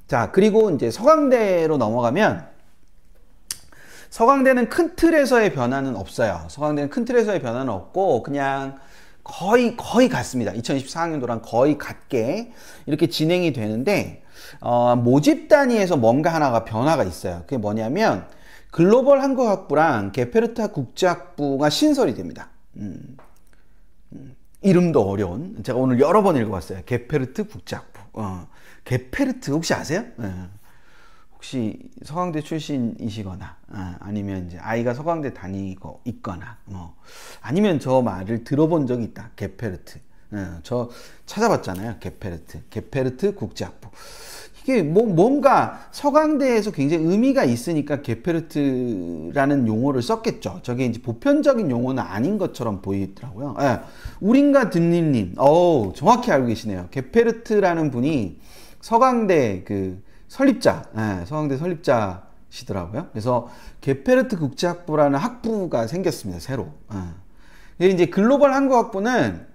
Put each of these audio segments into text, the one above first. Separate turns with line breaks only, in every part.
자, 그리고 이제 서강대로 넘어가면 서강대는 큰 틀에서의 변화는 없어요. 서강대는 큰 틀에서의 변화는 없고 그냥 거의 같습니다. 2024학년도랑 거의 같게 이렇게 진행이 되는데 모집 단위에서 뭔가 하나가 변화가 있어요. 그게 뭐냐면 글로벌 한국학부랑 게페르타 국제학부가 신설이 됩니다. 이름도 어려운, 제가 오늘 여러 번 읽어봤어요. 게페르트 국제학부. 게페르트 혹시 아세요? 혹시 서강대 출신이시거나 아니면 이제 아이가 서강대 다니고 있거나 아니면 저 말을 들어본 적이 있다. 게페르트. 저 찾아봤잖아요. 게페르트 국제학부. 이게 뭔가 서강대에서 굉장히 의미가 있으니까 게페르트라는 용어를 썼겠죠. 저게 이제 보편적인 용어는 아닌 것처럼 보이더라고요. 우린가 듣님님, 정확히 알고 계시네요. 게페르트라는 분이 서강대 서강대 설립자시더라고요. 그래서 게페르트 국제학부라는 학부가 생겼습니다. 새로. 이제 글로벌 한국학부는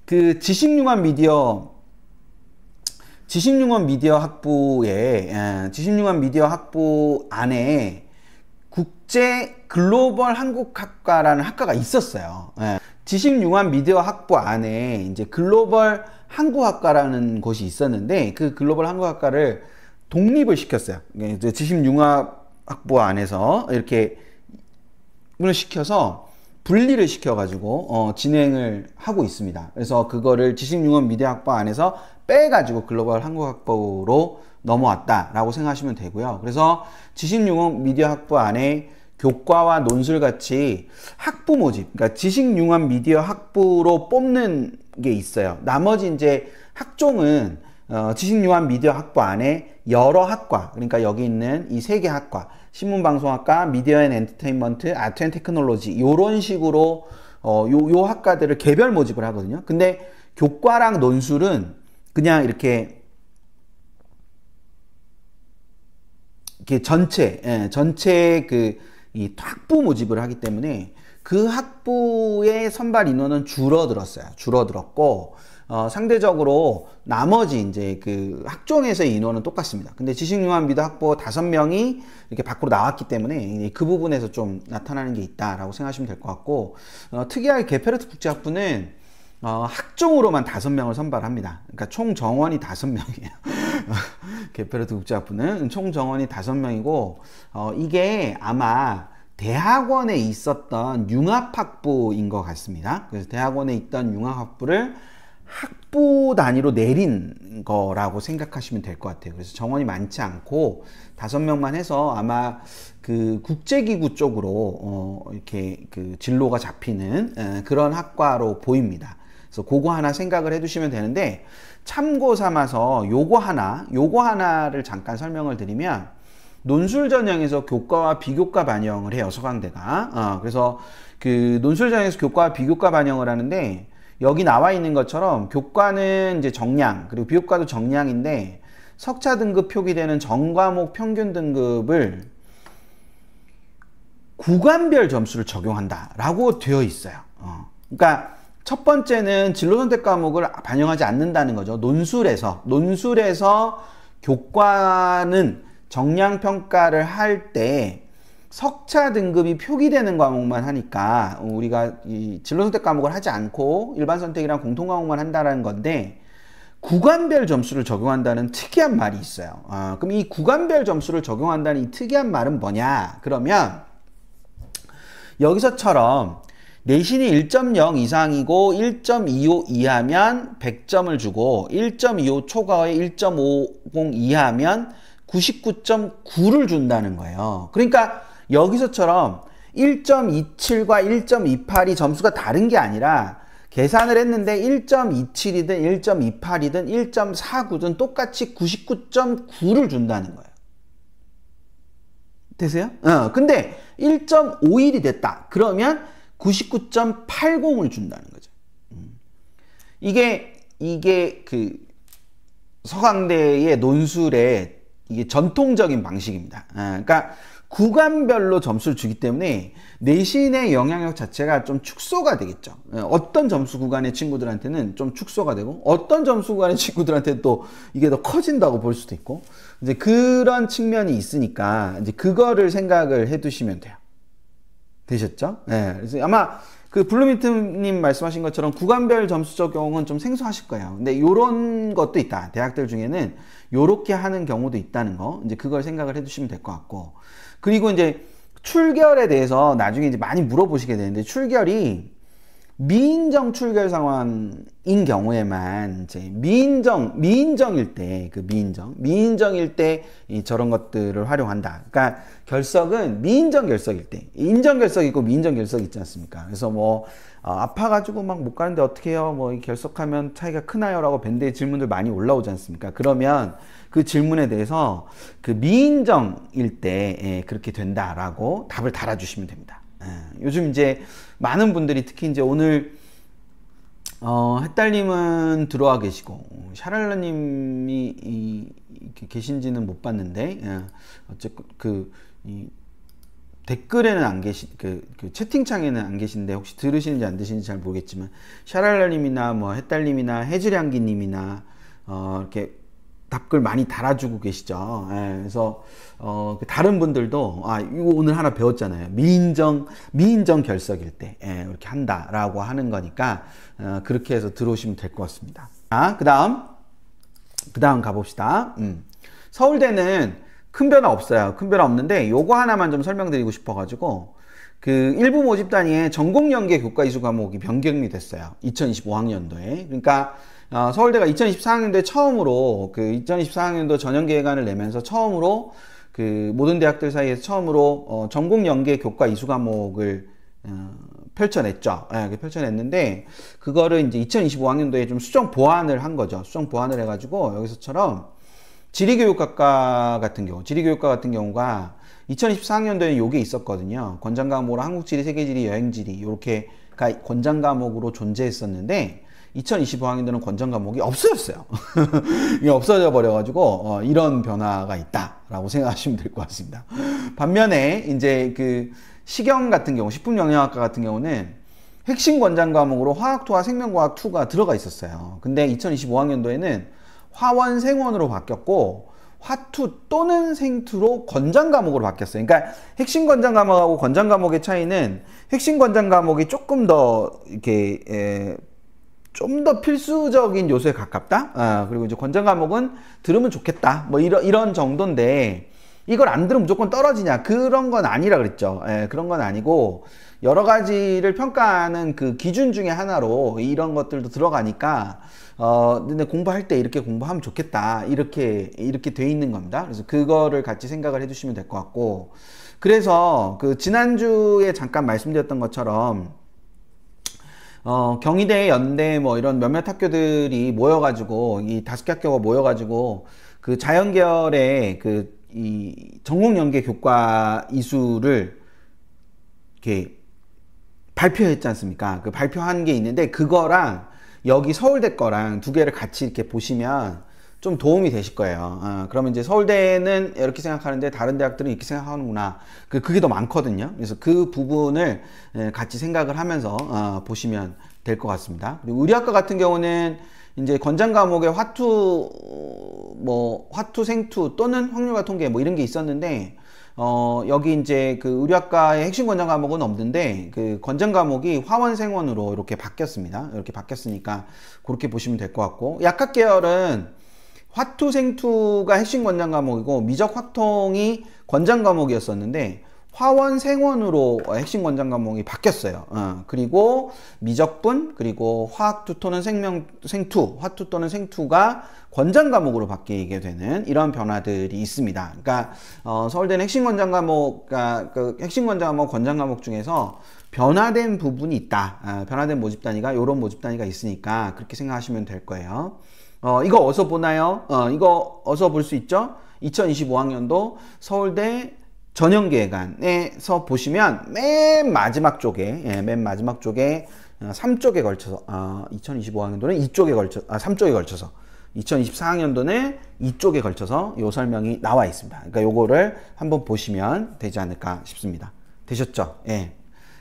그 지식융합 미디어 학부 안에 국제 글로벌 한국학과라는 학과가 있었어요. 지식융합 미디어 학부 안에 이제 글로벌 한국학과라는 곳이 있었는데 그 글로벌 한국학과를 독립을 시켰어요. 지식융합학부 안에서 이렇게 시켜서 분리를 시켜가지고 진행을 하고 있습니다. 그래서 그거를 지식융합 미디어학부 안에서 빼가지고 글로벌 한국학부로 넘어왔다라고 생각하시면 되고요. 그래서 지식융합 미디어학부 안에 교과와 논술 같이 학부 모집, 그러니까 지식융합 미디어 학부로 뽑는 게 있어요. 나머지 이제 학종은 지식융합 미디어 학부 안에 여러 학과, 그러니까 여기 있는 이 3개 학과, 신문방송학과, 미디어 앤 엔터테인먼트, 아트 앤 테크놀로지 요런 식으로 요 학과들을 개별 모집을 하거든요. 근데 교과랑 논술은 그냥 이렇게 전체 이 학부 모집을 하기 때문에 그 학부의 선발 인원은 줄어들었고 상대적으로 나머지 이제 그 학종에서의 인원은 똑같습니다. 근데 지식융합 미디어 학부 5명이 이렇게 밖으로 나왔기 때문에 그 부분에서 좀 나타나는 게 있다라고 생각하시면 될 것 같고 특이하게 게페르트 국제학부는 학종으로만 5명을 선발합니다. 그러니까 총 정원이 5명이에요. 게페르트 국제학부는 총 정원이 5명이고 이게 아마 대학원에 있었던 융합학부인 것 같습니다. 그래서 대학원에 있던 융합학부를 학부 단위로 내린 거라고 생각하시면 될 것 같아요. 그래서 정원이 많지 않고 5명만 해서 아마 그 국제기구 쪽으로 이렇게 그 진로가 잡히는 그런 학과로 보입니다. 그래서 그거 하나 생각을 해두시면 되는데 참고 삼아서 요거 하나를 잠깐 설명을 드리면 논술 전형에서 교과와 비교과 반영을 해요. 서강대가. 그래서 그 논술 전형에서 교과와 비교과 반영을 하는데 여기 나와 있는 것처럼 교과는 이제 정량, 그리고 비교과도 정량인데 석차 등급 표기되는 전과목 평균 등급을 구간별 점수를 적용한다라고 되어 있어요. 그러니까 첫 번째는 진로 선택 과목을 반영하지 않는다는 거죠. 논술에서 교과는 정량 평가를 할 때 석차 등급이 표기되는 과목만 하니까 우리가 이 진로 선택 과목을 하지 않고 일반 선택이랑 공통 과목만 한다는 건데 구간별 점수를 적용한다는 특이한 말이 있어요. 그럼 이 구간별 점수를 적용한다는 이 특이한 말은 뭐냐? 그러면 여기서처럼 내신이 1.0 이상이고 1.25 이하면 100점을 주고 1.25 초과에 1.50 이하면 99.9를 준다는 거예요. 그러니까 여기서처럼 1.27과 1.28이 점수가 다른 게 아니라 계산을 했는데 1.27이든 1.28이든 1.49든 똑같이 99.9를 준다는 거예요. 되세요? 근데 1.51이 됐다. 그러면 99.80을 준다는 거죠. 이게 그 서강대의 논술의 이게 전통적인 방식입니다. 그러니까 구간별로 점수를 주기 때문에 내신의 영향력 자체가 좀 축소가 되겠죠. 어떤 점수 구간의 친구들한테는 좀 축소가 되고 어떤 점수 구간의 친구들한테는 또 이게 더 커진다고 볼 수도 있고 이제 그런 측면이 있으니까 이제 그거를 생각을 해 두시면 돼요. 되셨죠? 네. 그래서 아마 그 블루민트님 말씀하신 것처럼 구간별 점수 적용은 좀 생소하실 거예요. 근데 요런 것도 있다. 대학들 중에는 요렇게 하는 경우도 있다는 거. 이제 그걸 생각을 해 두시면 될 것 같고. 그리고 이제 출결에 대해서 나중에 이제 많이 물어보시게 되는데 출결이 미인정 출결 상황인 경우에만 이제 미인정일 때 그 미인정일 때 저런 것들을 활용한다. 그러니까 결석은 미인정 결석일 때 인정 결석 있고 미인정 결석 있지 않습니까? 그래서 뭐 아파가지고 막 못 가는데 어떻게 해요? 뭐 결석하면 차이가 크나요? 라고 밴드에 질문들 많이 올라오지 않습니까? 그러면 그 질문에 대해서 그 미인정일 때 그렇게 된다라고 답을 달아주시면 됩니다. 요즘 이제 많은 분들이 특히 이제 오늘 햇달님은 들어와 계시고 샤랄라님이 계신지는 못 봤는데 어쨌든 이 댓글에는 안 계시 그 채팅창에는 안 계신데 혹시 들으시는지 안 들으시는지 잘 모르겠지만 샤랄라님이나 뭐 햇달님이나 해즈량기님이나 이렇게 답글 많이 달아주고 계시죠. 그래서 다른 분들도 이거 오늘 하나 배웠잖아요. 미인정 결석일 때 이렇게 한다라고 하는 거니까 그렇게 해서 들어오시면 될 것 같습니다. 그 다음 가봅시다. 서울대는 큰 변화 없어요. 큰 변화 없는데 요거 하나만 좀 설명드리고 싶어가지고 그 일부 모집 단위의 전공연계 교과 이수 과목이 변경이 됐어요. 2025학년도에. 그러니까 서울대가 2024학년도에 처음으로 그 2024학년도 전형계획안을 내면서 처음으로 그 모든 대학들 사이에서 처음으로 전공연계 교과 이수 과목을 펼쳐냈죠. 펼쳐냈는데 그거를 이제 2025학년도에 좀 수정 보완을 한 거죠. 수정 보완을 해가지고 여기서처럼 지리교육학과 같은 경우가 2024학년도에 요게 있었거든요. 권장 과목으로 한국지리, 세계지리, 여행지리 이렇게가 권장 과목으로 존재했었는데 2025학년도는 권장 과목이 없어졌어요. 이게 없어져 버려가지고 이런 변화가 있다라고 생각하시면 될 것 같습니다. 반면에 이제 그 식영 같은 경우, 식품영양학과 같은 경우는 핵심 권장 과목으로 화학2와 생명과학2가 들어가 있었어요. 근데 2025학년도에는 화원, 생원으로 바뀌었고 화2 또는 생투로 권장 과목으로 바뀌었어요. 그러니까 핵심 권장 과목하고 권장 과목의 차이는 핵심 권장 과목이 조금 더 이렇게 좀 더 필수적인 요소에 가깝다. 그리고 이제 권장 과목은 들으면 좋겠다. 뭐 이런 정도인데 이걸 안 들으면 무조건 떨어지냐? 그런 건 아니라 그랬죠. 그런 건 아니고 여러 가지를 평가하는 그 기준 중에 하나로 이런 것들도 들어가니까 근데 공부할 때 이렇게 공부하면 좋겠다. 이렇게 돼 있는 겁니다. 그래서 그거를 같이 생각을 해 주시면 될 것 같고 그래서 그 지난주에 잠깐 말씀드렸던 것처럼 경희대, 연대 뭐 이런 몇몇 학교들이 모여가지고 이 5개 학교가 모여가지고 그 자연계열의 이 전공연계 교과 이수를 이렇게 발표했지 않습니까? 그 발표한 게 있는데 그거랑 여기 서울대 거랑 두 개를 같이 이렇게 보시면 좀 도움이 되실 거예요. 그러면 이제 서울대는 이렇게 생각하는데 다른 대학들은 이렇게 생각하는구나. 그게 더 많거든요. 그래서 그 부분을 같이 생각을 하면서 보시면 될 것 같습니다. 그리고 의료학과 같은 경우는 이제 권장 과목에 화투, 생투 또는 확률과 통계 뭐 이런 게 있었는데 여기 이제 그 의료학과의 핵심 권장 과목은 없는데 그 권장 과목이 화원, 생원으로 이렇게 바뀌었습니다. 이렇게 바뀌었으니까 그렇게 보시면 될 것 같고 약학 계열은 화투, 생투가 핵심 권장 과목이고 미적, 확통이 권장 과목이었었는데 화원, 생원으로 핵심 권장 과목이 바뀌었어요. 그리고 미적분, 그리고 화학투 또는 생투, 화투 또는 생투가 권장 과목으로 바뀌게 되는 이런 변화들이 있습니다. 그러니까 서울대는 핵심 권장 과목, 그 핵심 권장 과목, 권장 과목 중에서 변화된 부분이 있다. 변화된 모집 단위가 이런 모집 단위가 있으니까 그렇게 생각하시면 될 거예요. 이거 어디서 보나요? 이거 어디서 볼 수 있죠? 2025학년도 서울대 전형계획안에서 보시면 맨 마지막 쪽에 3쪽에 걸쳐서 2025학년도는 3쪽에 걸쳐서 2024학년도는 이쪽에 걸쳐서 요 설명이 나와 있습니다. 그러니까 요거를 한번 보시면 되지 않을까 싶습니다. 되셨죠? 예.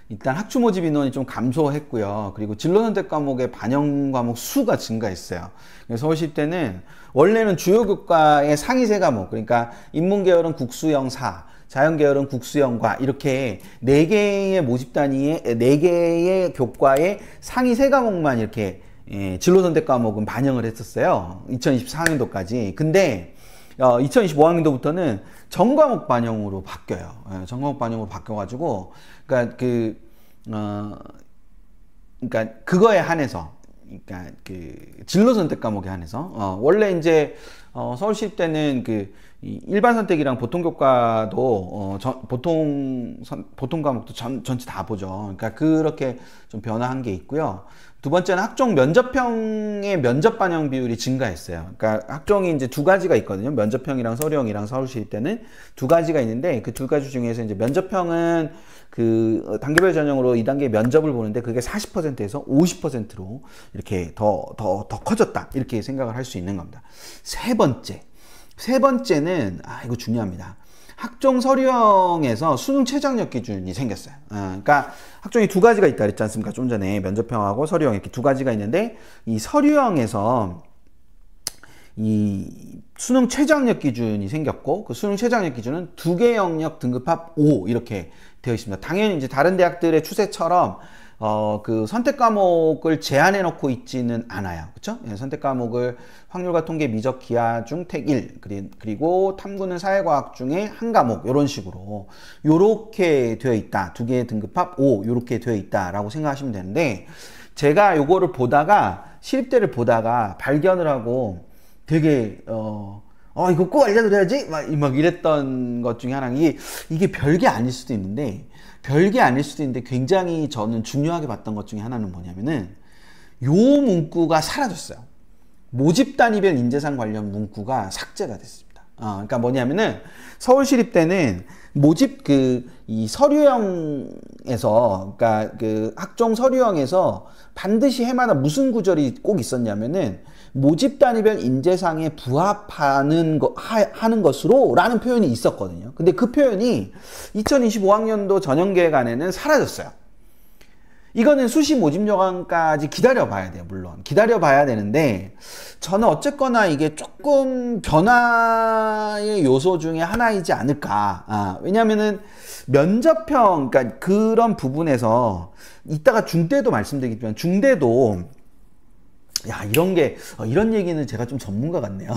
일단 학주 모집 인원이 좀 감소했고요. 그리고 진로선택 과목의 반영 과목 수가 증가했어요. 서울시립대는 원래는 주요 교과의 상위 세 과목, 그러니까 인문계열은 국수형 4, 자연계열은 국수형과 이렇게 4개의 모집 단위에 4개의 교과의 상위 세 과목만 이렇게 진로선택 과목은 반영을 했었어요. 2024학년도까지. 근데 2025학년도부터는 전 과목 반영으로 바뀌어요. 전 과목 반영으로 바뀌어가지고, 그러니까 그러니까 그거에 한해서, 그러니까 그 진로 선택 과목에 한해서 원래 이제 서울시립대는 그 일반 선택이랑 보통 교과도 보통 과목도 전체 다 보죠. 그러니까 그렇게 좀 변화한 게 있고요. 두 번째는 학종 면접형의 면접 반영 비율이 증가했어요. 그러니까 학종이 이제 두 가지가 있거든요. 면접형이랑 서류형이랑 서울시립대는 두 가지가 있는데 그 두 가지 중에서 이제 면접형은 그 단계별 전형으로 2단계 면접을 보는데 그게 40%에서 50%로 이렇게 더 커졌다. 이렇게 생각을 할 수 있는 겁니다. 세 번째는 이거 중요합니다. 학종 서류형에서 수능 최저학력 기준이 생겼어요. 그러니까 학종이 두 가지가 있다 그랬지 않습니까? 좀 전에 면접형하고 서류형 이렇게 두 가지가 있는데 이 서류형에서 이 수능 최저학력 기준이 생겼고 그 수능 최저학력 기준은 2개 영역 등급합 5 이렇게 되어 있습니다. 당연히 이제 다른 대학들의 추세처럼 그 선택 과목을 제한해 놓고 있지는 않아요. 그렇죠? 예, 선택 과목을 확률과 통계, 미적, 기하 중 택 1, 그리고 탐구는 사회과학 중에 한 과목 이런 식으로 요렇게 되어 있다. 2개 등급합 5 요렇게 되어 있다라고 생각하시면 되는데 제가 요거를 보다가 시립대를 보다가 발견을 하고 되게 이거 꼭 알려드려야지 막 이랬던 것 중에 하나가 이게 별게 아닐 수도 있는데 굉장히 저는 중요하게 봤던 것 중에 하나는 뭐냐면은 요 문구가 사라졌어요. 모집 단위별 인재상 관련 문구가 삭제가 됐습니다. 그러니까 뭐냐면은 서울시립대는 모집 이 서류형에서 그러니까 그 학종 서류형에서 반드시 해마다 무슨 구절이 꼭 있었냐면은 모집 단위별 인재상에 부합하는 하는 것으로 라는 표현이 있었거든요. 근데 그 표현이 2025학년도 전형계획안에는 사라졌어요. 이거는 수시 모집 요강까지 기다려 봐야 돼요. 물론 기다려 봐야 되는데 저는 어쨌거나 이게 조금 변화의 요소 중에 하나이지 않을까. 왜냐면은 면접형 그러니까 그런 부분에서 이따가 중대도 말씀드리겠지만 중대도 이런 얘기는 제가 좀 전문가 같네요.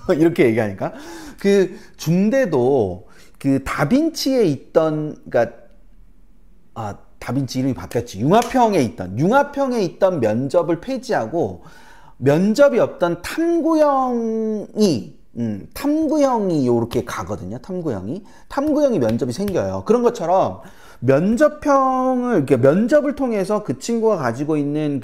이렇게 얘기하니까. 그 중대도 그 다빈치에 있던, 그러니까, 다빈치 이름이 바뀌었지. 융합형에 있던 면접을 폐지하고 면접이 없던 탐구형이 요렇게 가거든요. 탐구형이 면접이 생겨요. 그런 것처럼 면접을 통해서 그 친구가 가지고 있는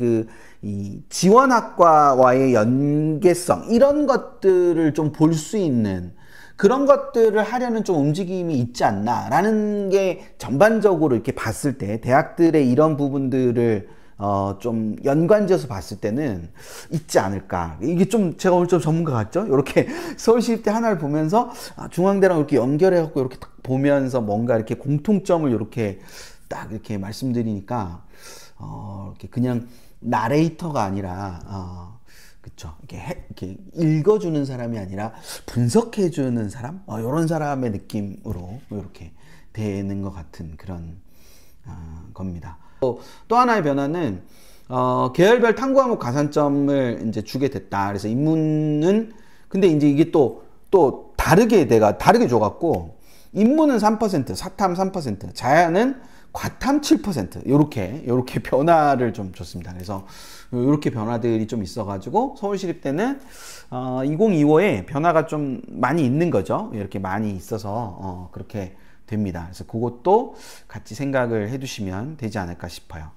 이 지원학과와의 연계성, 이런 것들을 좀 볼 수 있는 그런 것들을 하려는 좀 움직임이 있지 않나라는 게 전반적으로 이렇게 봤을 때 대학들의 이런 부분들을 좀 연관지어서 봤을 때는 있지 않을까. 이게 좀 제가 오늘 좀 전문가 같죠? 이렇게 서울시립대 하나를 보면서 중앙대랑 이렇게 연결해갖고 이렇게 딱 보면서 뭔가 이렇게 공통점을 이렇게 딱 이렇게 말씀드리니까 이렇게 그냥 나레이터가 아니라 그쵸. 이렇게 읽어주는 사람이 아니라 분석해주는 사람? 이런 사람의 느낌으로 이렇게 되는 것 같은 그런 겁니다. 또 하나의 변화는 계열별 탐구 과목 가산점을 이제 주게 됐다. 그래서 인문은 근데 이제 이게 또 다르게 줘갖고 인문은 3%, 사탐 3%, 자연은 과탐 7% 요렇게 변화를 좀 줬습니다. 그래서 요렇게 변화들이 좀 있어가지고 서울시립대는 2025에 변화가 좀 많이 있는 거죠. 이렇게 많이 있어서 그렇게 됩니다. 그래서 그것도 같이 생각을 해두시면 되지 않을까 싶어요.